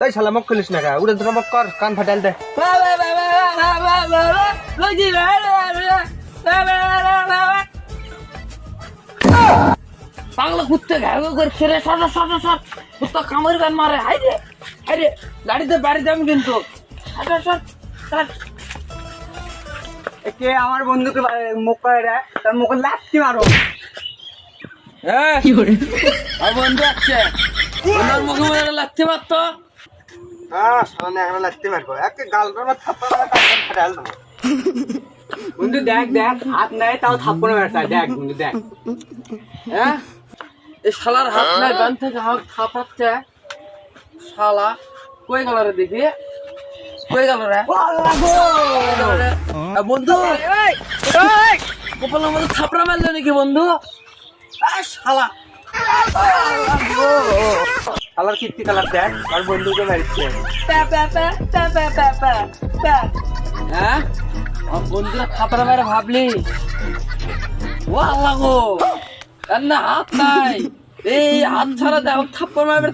এই শালা মক খুলিস না কা উড়ে ধরে মক কর কান ফাটাল দে পাগলা কুত্তে ঘাউ করছে রে সর সর সর কুত্তা কামড় গান মারে হাইরে হাইরে গাড়িতে বাড়ি যাবি কিন্তু সর সর সর কে আমার বন্ধুকে মুখ করে রে তার মুখে লাথি মারো। কি করে আর বন্ধু আছে ওনার মুখে মুখে লাগতে পারতো হ্যাঁ শালা না এখন লাগতে মারবো একে গাল করে থাপ্পড় মারা কান ফাটাল দেবো বন্ধু দেখ দেখ হাত নাই তাও থাপ্পড় মারছে দেখ বন্ধু দেখ। হ্যাঁ এই শালার হাত নাই গান থেকে হাত খাপাচ্ছে শালা কই গেল রে দেখি কই গেল রে বন্ধু কপালের মধ্যে থাপড়া মারলো নাকি বন্ধু শালা শালার কীর্তি কালার দেখ আর বন্ধুকে মারিচ্ছে হ্যাঁ আমার বন্ধুরা থাপড়া মেরে ভাবলি ও আল্লাহ গো আর না হাত নাই এই হাত ছাড়া দেখ থাপ্পড় মারবে